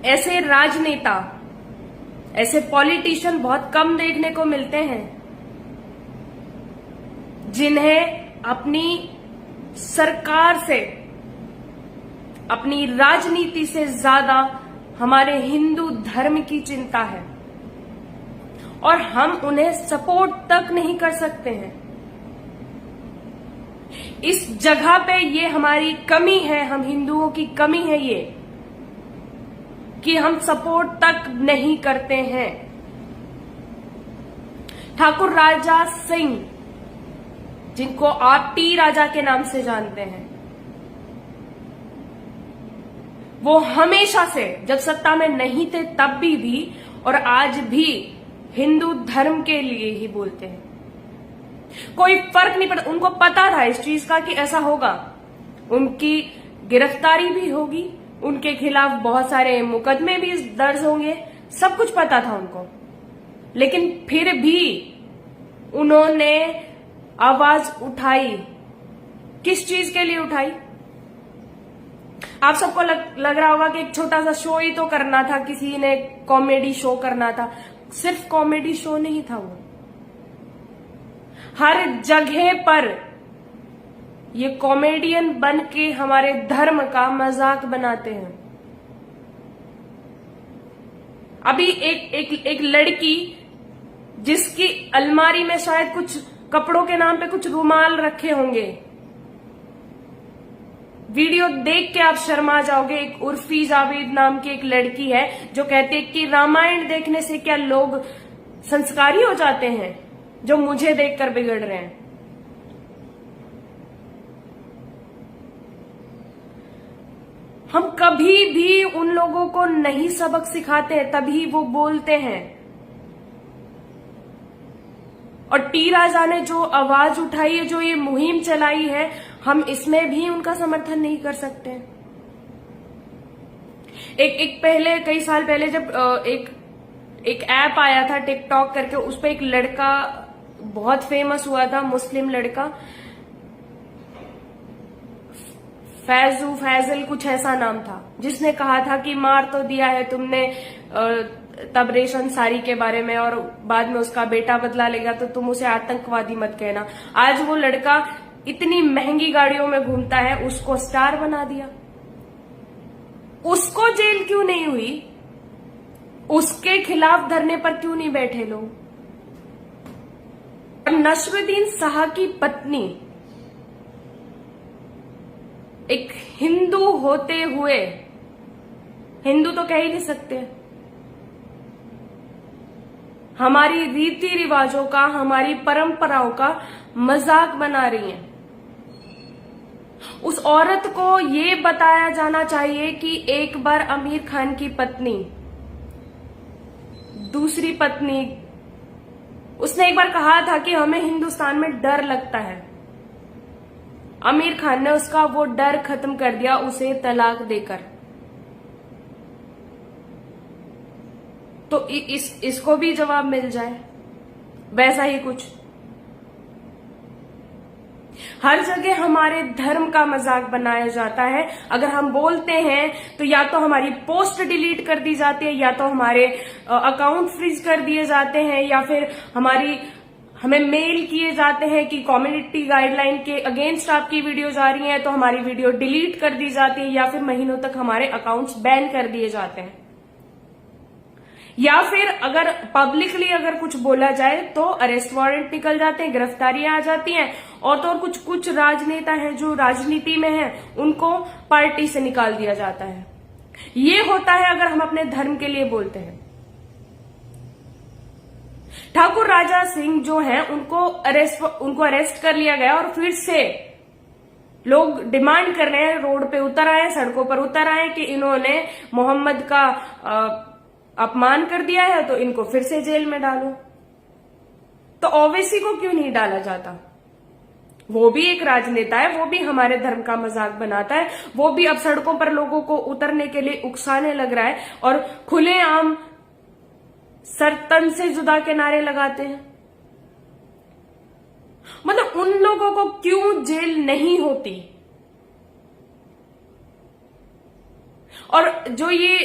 ऐसे राजनेता, ऐसे पॉलिटिशियन बहुत कम देखने को मिलते हैं जिन्हें अपनी सरकार से, अपनी राजनीति से ज्यादा हमारे हिंदू धर्म की चिंता है और हम उन्हें सपोर्ट तक नहीं कर सकते हैं। इस जगह पे ये हमारी कमी है, हम हिंदुओं की कमी है ये कि हम सपोर्ट तक नहीं करते हैं। ठाकुर राजा सिंह, जिनको आप टी राजा के नाम से जानते हैं, वो हमेशा से, जब सत्ता में नहीं थे तब भी और आज भी हिंदू धर्म के लिए ही बोलते हैं। कोई फर्क नहीं पड़ता, उनको पता था इस चीज का कि ऐसा होगा, उनकी गिरफ्तारी भी होगी, उनके खिलाफ बहुत सारे मुकदमे भी दर्ज होंगे, सब कुछ पता था उनको, लेकिन फिर भी उन्होंने आवाज उठाई। किस चीज के लिए उठाई? आप सबको लग रहा होगा कि एक छोटा सा शो ही तो करना था, किसी ने कॉमेडी शो करना था। सिर्फ कॉमेडी शो नहीं था वो, हर जगह पर ये कॉमेडियन बन के हमारे धर्म का मजाक बनाते हैं। अभी एक लड़की, जिसकी अलमारी में शायद कुछ कपड़ों के नाम पे कुछ रुमाल रखे होंगे, वीडियो देख के आप शर्मा जाओगे। एक उर्फी जावेद नाम की एक लड़की है जो कहती है कि रामायण देखने से क्या लोग संस्कारी हो जाते हैं, जो मुझे देखकर बिगड़ रहे हैं। हम कभी भी उन लोगों को नहीं सबक सिखाते, तभी वो बोलते हैं। और टी राजा ने जो आवाज उठाई है, जो ये मुहिम चलाई है, हम इसमें भी उनका समर्थन नहीं कर सकते। एक पहले, कई साल पहले, जब एक ऐप आया था टिकटॉक करके, उस पर एक लड़का बहुत फेमस हुआ था, मुस्लिम लड़का, फैजल कुछ ऐसा नाम था, जिसने कहा था कि मार तो दिया है तुमने तबरेज अंसारी के बारे में और बाद में उसका बेटा बदला लेगा तो तुम उसे आतंकवादी मत कहना। आज वो लड़का इतनी महंगी गाड़ियों में घूमता है, उसको स्टार बना दिया। उसको जेल क्यों नहीं हुई? उसके खिलाफ धरने पर क्यों नहीं बैठे लोग? नसरुद्दीन शाह की पत्नी एक हिंदू होते हुए, हिंदू तो कह ही नहीं सकते, हमारी रीति रिवाजों का, हमारी परंपराओं का मजाक बना रही हैं। उस औरत को ये बताया जाना चाहिए कि एक बार आमिर खान की पत्नी, दूसरी पत्नी, उसने एक बार कहा था कि हमें हिंदुस्तान में डर लगता है। आमिर खान ने उसका वो डर खत्म कर दिया उसे तलाक देकर। तो इसको भी जवाब मिल जाए, वैसा ही कुछ। हर जगह हमारे धर्म का मजाक बनाया जाता है। अगर हम बोलते हैं तो या तो हमारी पोस्ट डिलीट कर दी जाती है, या तो हमारे अकाउंट फ्रीज कर दिए जाते हैं, या फिर हमें मेल किए जाते हैं कि कम्युनिटी गाइडलाइन के अगेंस्ट आपकी वीडियो जा रही है, तो हमारी वीडियो डिलीट कर दी जाती है, या फिर महीनों तक हमारे अकाउंट्स बैन कर दिए जाते हैं। या फिर अगर पब्लिकली अगर कुछ बोला जाए तो अरेस्ट वारंट निकल जाते हैं, गिरफ्तारियां आ जाती हैं। और तो और कुछ राजनेता हैं जो राजनीति में हैं, उनको पार्टी से निकाल दिया जाता है। ये होता है अगर हम अपने धर्म के लिए बोलते हैं। ठाकुर राजा सिंह जो हैं, उनको अरेस्ट कर लिया गया और फिर से लोग डिमांड कर रहे हैं, रोड पे उतर आए, सड़कों पर उतर आए कि इन्होंने मोहम्मद का अपमान कर दिया है तो इनको फिर से जेल में डालो। तो ओवैसी को क्यों नहीं डाला जाता? वो भी एक राजनेता है, वो भी हमारे धर्म का मजाक बनाता है, वो भी अब सड़कों पर लोगों को उतरने के लिए उकसाने लग रहा है और खुलेआम सर तन से जुदा के नारे लगाते हैं। मतलब उन लोगों को क्यों जेल नहीं होती? और जो ये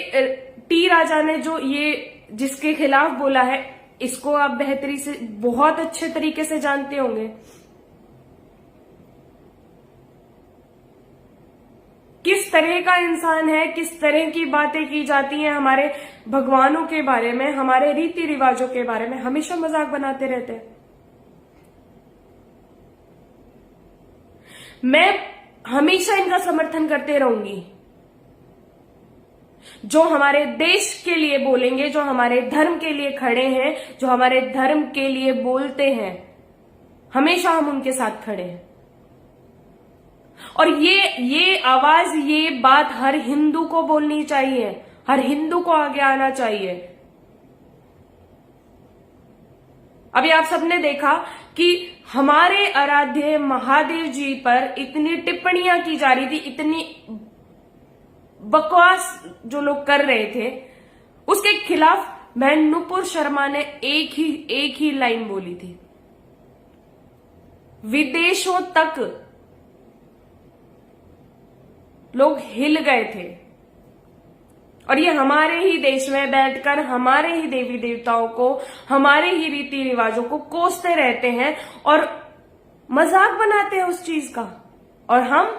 टी राजा ने जो ये जिसके खिलाफ बोला है, इसको आप बेहतरी से बहुत अच्छे तरीके से जानते होंगे। किस तरह का इंसान है, किस तरह की बातें की जाती हैं हमारे भगवानों के बारे में, हमारे रीति रिवाजों के बारे में, हमेशा मजाक बनाते रहते हैं। मैं हमेशा इनका समर्थन करते रहूंगी। जो हमारे देश के लिए बोलेंगे, जो हमारे धर्म के लिए खड़े हैं, जो हमारे धर्म के लिए बोलते हैं, हमेशा हम उनके साथ खड़े हैं। और ये आवाज, ये बात हर हिंदू को बोलनी चाहिए, हर हिंदू को आगे आना चाहिए। अभी आप सबने देखा कि हमारे आराध्य महादेव जी पर इतनी टिप्पणियां की जा रही थी, इतनी बकवास जो लोग कर रहे थे, उसके खिलाफ बहन नुपुर शर्मा ने एक ही लाइन बोली थी। विदेशों तक लोग हिल गए थे, और ये हमारे ही देश में बैठकर हमारे ही देवी देवताओं को, हमारे ही रीति रिवाजों को कोसते रहते हैं और मजाक बनाते हैं उस चीज का, और हम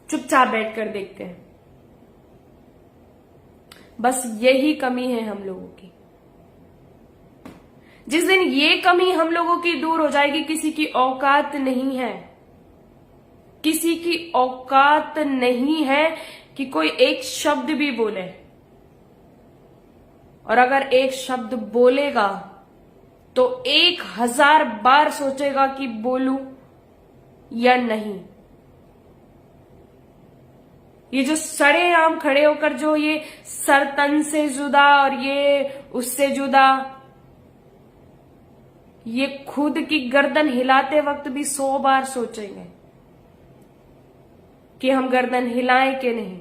चुपचाप बैठकर देखते हैं। बस यही कमी है हम लोगों की। जिस दिन ये कमी हम लोगों की दूर हो जाएगी, किसी की औकात नहीं है, किसी की औकात नहीं है कि कोई एक शब्द भी बोले। और अगर एक शब्द बोलेगा तो 1000 बार सोचेगा कि बोलूं या नहीं। ये जो सरेआम खड़े होकर जो ये सर तन से जुदा और ये उससे जुदा, ये खुद की गर्दन हिलाते वक्त भी 100 बार सोचेंगे कि हम गर्दन हिलाएं कि नहीं।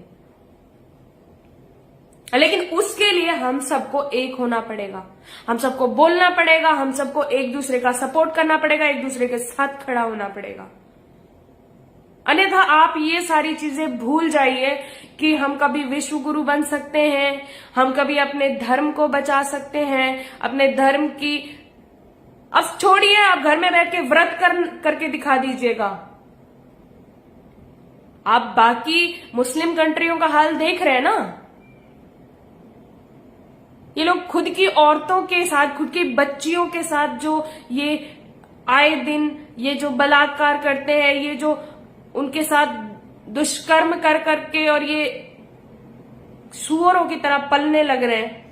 लेकिन उसके लिए हम सबको एक होना पड़ेगा, हम सबको बोलना पड़ेगा, हम सबको एक दूसरे का सपोर्ट करना पड़ेगा, एक दूसरे के साथ खड़ा होना पड़ेगा। अन्यथा आप ये सारी चीजें भूल जाइए कि हम कभी विश्व गुरु बन सकते हैं, हम कभी अपने धर्म को बचा सकते हैं, अपने धर्म की, अब छोड़िए, आप घर में बैठ के व्रत करके दिखा दीजिएगा। आप बाकी मुस्लिम कंट्रियों का हाल देख रहे हैं ना। ये लोग खुद की औरतों के साथ, खुद की बच्चियों के साथ जो ये आए दिन ये जो बलात्कार करते हैं, ये जो उनके साथ दुष्कर्म कर करके और ये सुअरों की तरह पलने लग रहे हैं,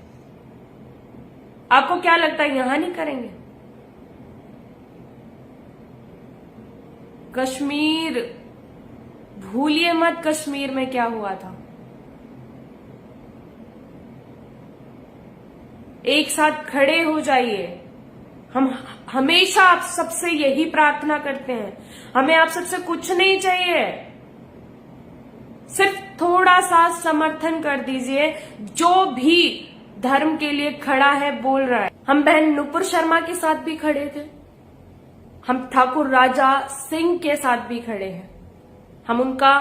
आपको क्या लगता है यहां नहीं करेंगे? कश्मीर, भूलिए मत कश्मीर में क्या हुआ था। एक साथ खड़े हो जाइए। हम हमेशा आप सबसे यही प्रार्थना करते हैं, हमें आप सबसे कुछ नहीं चाहिए, सिर्फ थोड़ा सा समर्थन कर दीजिए। जो भी धर्म के लिए खड़ा है, बोल रहा है, हम बहन नुपुर शर्मा के साथ भी खड़े थे, हम ठाकुर राजा सिंह के साथ भी खड़े हैं, हम उनका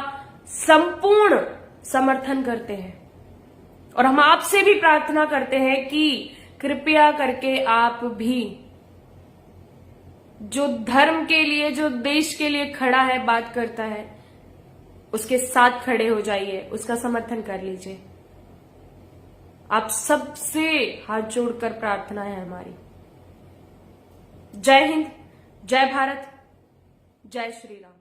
संपूर्ण समर्थन करते हैं। और हम आपसे भी प्रार्थना करते हैं कि कृपया करके आप भी जो धर्म के लिए, जो देश के लिए खड़ा है, बात करता है, उसके साथ खड़े हो जाइए, उसका समर्थन कर लीजिए। आप सबसे हाथ जोड़कर प्रार्थना है हमारी। जय हिंद, जय भारत, जय श्री राम।